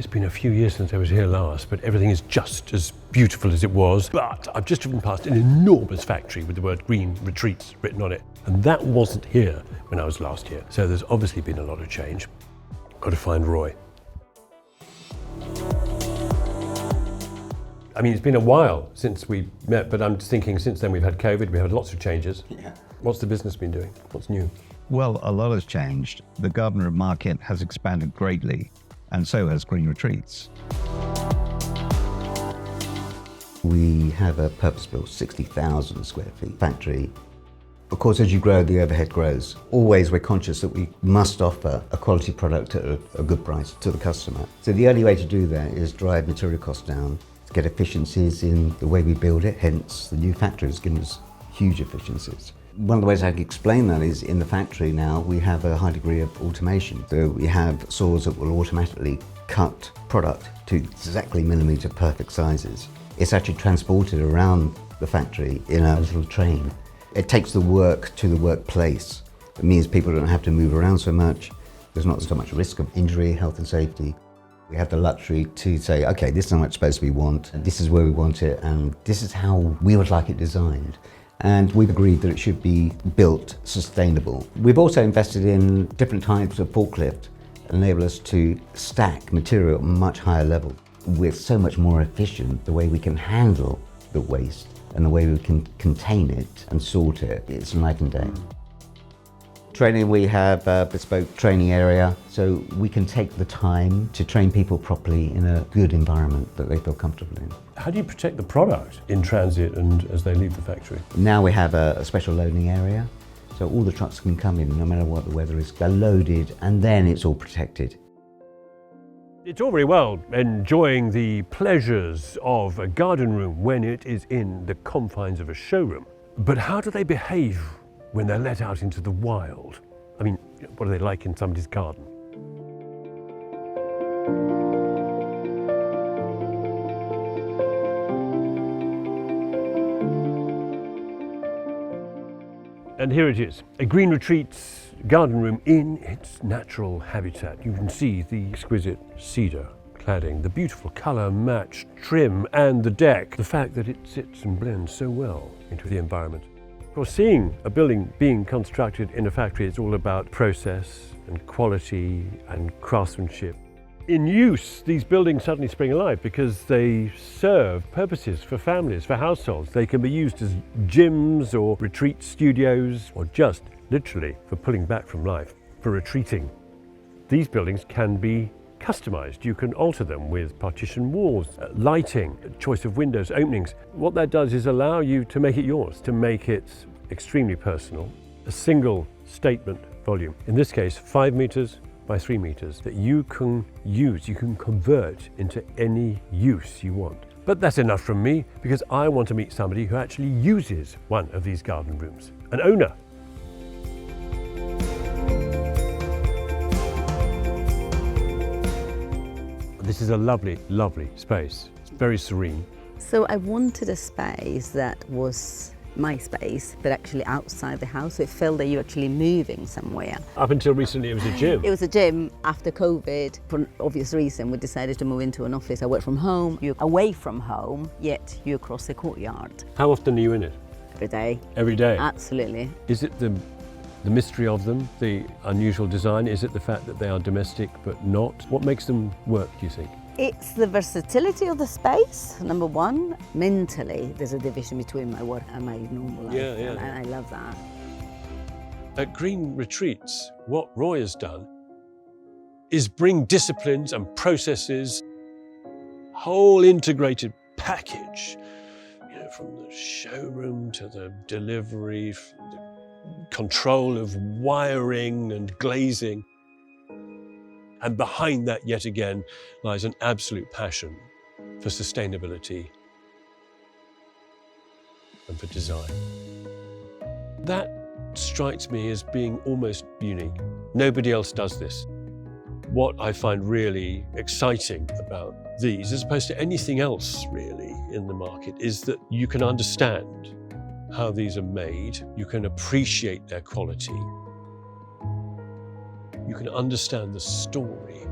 it's been a few years since I was here last, but everything is just as beautiful as it was. But I've just driven past an enormous factory with the word Green Retreats written on it. And that wasn't here when I was last here. So there's obviously been a lot of change. Got to find Roy. I mean, it's been a while since we met, but I'm just thinking since then we've had COVID, we've had lots of changes. Yeah. What's the business been doing? What's new? Well, a lot has changed. The garden room market has expanded greatly, and so has Green Retreats. We have a purpose-built 60,000 square feet factory. Of course, as you grow, the overhead grows. Always we're conscious that we must offer a quality product at a good price to the customer. So the only way to do that is drive material costs down, to get efficiencies in the way we build it, hence the new factory has given us huge efficiencies. One of the ways I can explain that is in the factory now we have a high degree of automation. So we have saws that will automatically cut product to exactly millimetre perfect sizes. It's actually transported around the factory in a little train. It takes the work to the workplace. It means people don't have to move around so much. There's not so much risk of injury, health and safety. We have the luxury to say, okay, this is how much space we want, this is where we want it, and this is how we would like it designed. And we've agreed that it should be built sustainable. We've also invested in different types of forklift that enable us to stack material at a much higher level. We're so much more efficient the way we can handle the waste and the way we can contain it and sort it. It's night and day. Training, we have a bespoke training area, so we can take the time to train people properly in a good environment that they feel comfortable in. How do you protect the product in transit and as they leave the factory? Now we have a special loading area, so all the trucks can come in no matter what the weather is. They're loaded and then it's all protected. It's all very well enjoying the pleasures of a garden room when it is in the confines of a showroom. But how do they behave when they're let out into the wild? I mean, what are they like in somebody's garden? And here it is, a Green Retreats garden room in its natural habitat. You can see the exquisite cedar cladding, the beautiful colour-matched trim and the deck, the fact that it sits and blends so well into the environment. Of course, seeing a building being constructed in a factory is all about process and quality and craftsmanship. In use, these buildings suddenly spring alive because they serve purposes for families, for households. They can be used as gyms or retreat studios or just literally for pulling back from life, for retreating. These buildings can be customized. You can alter them with partition walls, lighting, choice of windows, openings. What that does is allow you to make it yours, to make it extremely personal. A single statement volume, in this case 5 meters by 3 meters, that you can use, you can convert into any use you want. But that's enough from me, because I want to meet somebody who actually uses one of these garden rooms, an owner. This is a lovely, lovely space. It's very serene. So I wanted a space that was my space, but actually outside the house. So it felt that you're actually moving somewhere. Up until recently, it was a gym. It was a gym. After COVID, for an obvious reason, we decided to move into an office. I work from home. You're away from home, yet you're across the courtyard. How often are you in it? Every day. Every day? Absolutely. Is it the mystery of them, the unusual design? Is it the fact that they are domestic but not? What makes them work, do you think? It's the versatility of the space, number one. Mentally, there's a division between my work and my normal life, and I love that. At Green Retreats, what Roy has done is bring disciplines and processes, whole integrated package, from the showroom to the delivery, the control of wiring and glazing. And behind that, yet again, lies an absolute passion for sustainability and for design. That strikes me as being almost unique. Nobody else does this. What I find really exciting about these, as opposed to anything else really in the market, is that you can understand how these are made, you can appreciate their quality, you can understand the story